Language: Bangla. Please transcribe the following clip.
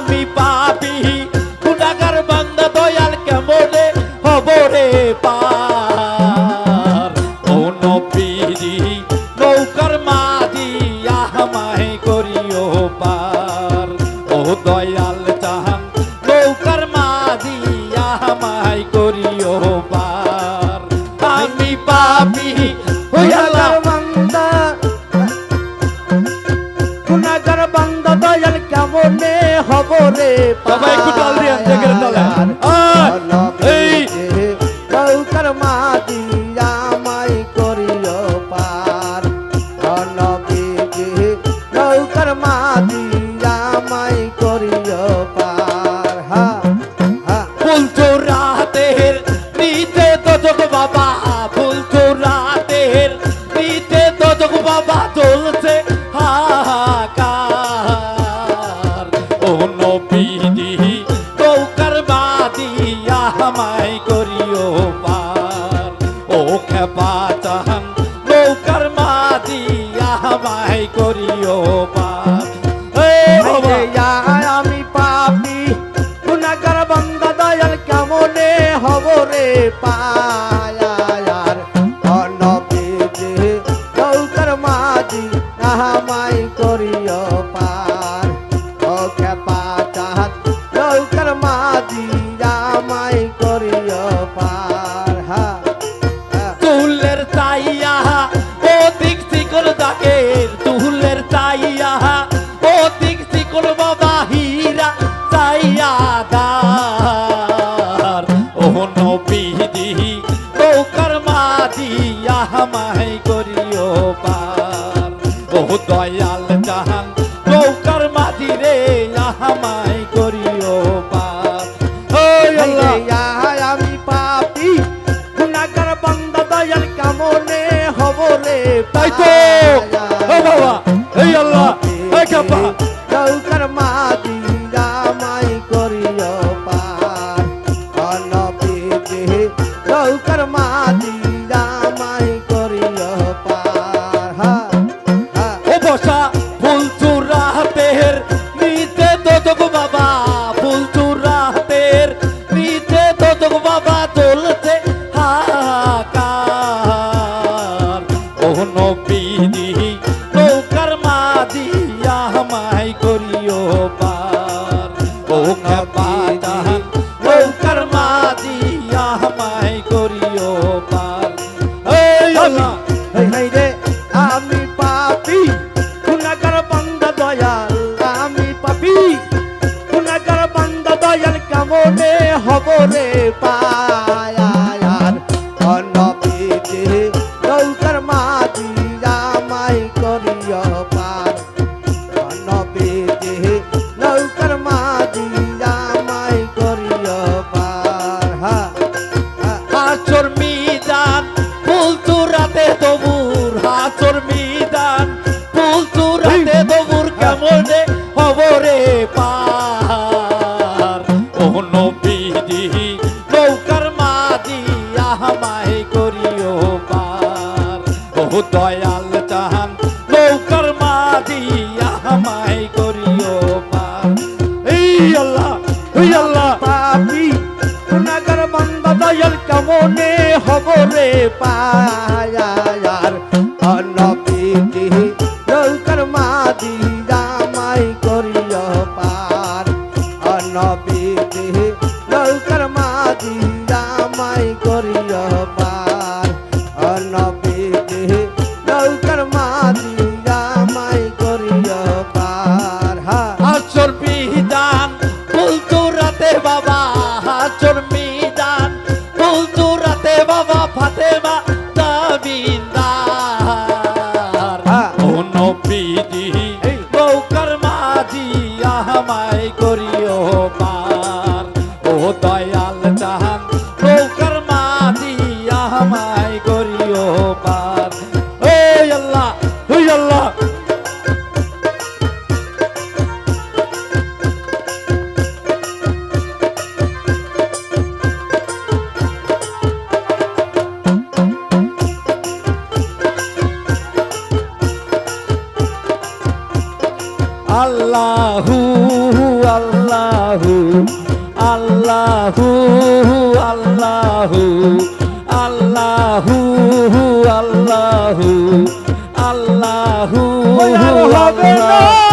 আমি পাপী গুনাহগার বান্দা দয়াল কেমনে হব রে পার ও নবীজি নৌকার মাঝি আমায় করিও পার ও দয়াল জাহান নৌকার মাঝি আমায় করিও পার আমি পাপী গুনাহগার বান্দা গুনাহগার বান্দা দয়াল কেমনে হব রে সবাই একটু তাল দিয়ে জেগে তালে এই নৌকার মাঝি আমায় করিও পার নবীজি নৌকার মাঝি আমায় করিও পার হা হা ফুলতো রাতের নিতে দজক বাবা ফুলতো রাতের নিতে দজক বাবা চলছে হাহাকার ও নবীজি নৌকার মাঝি আমায় করিও পার ও খেপা চাহান নৌকার মাঝি আমায় করিও পার আমি পাপী গুনাহগার বান্দা দয়াল কেমনে হব রে পায়ার নবীজি নৌকার মাঝি আমায় করিও পার ও খেপা চাহাত নৌকার মাঝি আমায় করিও পার হা তুলের চাইয়া ও দিক শিকল দাগের তুলের চাইয়া ও দিক শিকল বাবা হীরা চাইয়া দার ও নবীজি নৌকার মাঝি আমায় করিও পার ও দয়াল জাহান নৌকার মাঝি রে আমায় করিও পার ও আল্লাহ আমি পাপী গুনাহগার বান্দা দয়াল কেমনে হব রে তাই তো ও বাবা এই আল্লাহ এই কাপা নৌকার মাঝি আমায় করিও পার নবীজি নৌকার মাঝি আমায় করিও পার হা হা ও বসা ফুল চূড়াতের নিতে দোদক বাবা ফুল চূড়াতের নিতে দোদক বাবা চলছে হাহাকার ও নবীজি নৌকার মাঝি আমায় করিও পার ও খেপা জাহান নৌকার মাঝি আমায় করিও পার এই আল্লাহ হাই রে আমি পাপী গুনাহগার বান্দা দয়াল আমি পাপী গুনাহগার বান্দা দয়াল কেমনে হব রে পায়ার নবীজি নৌকার মাঝি আমায় করিও পার নবীজি নৌকার মাঝি আমায় করিও পার হা হা হাচর মিদান ফুল চূড়াতে দবুর হাচর মিদান ফুল চূড়াতে দবুর কেমনে হব রে পার ও নবীজি নৌকার মাঝি আমায় করিও পার ও দয়াল চাহান নৌকার মাঝি আমায় করিও পার এই আল্লাহ এই আল্লাহ পাপী গুনাহগার বান্দা দয়াল কেমনে হব রে পায়ার নবীজি নৌকার মাঝি আমায় করিও পার নবীজি নৌকার মাঝি আমায় করিও পার নবীজি নৌকার মাঝি আমায় করিও পার হা হাচর মিদান ফুল চূড়াতে বাবা হাচর মিদান ফুল চূড়াতে বাবা ফাতেমা জামিনদার ও নবীজি আল্লাহু আল্লাহু আল্লাহু আল্লাহু আল্লাহু আল্লাহু আল্লাহু ওই আর হবে না।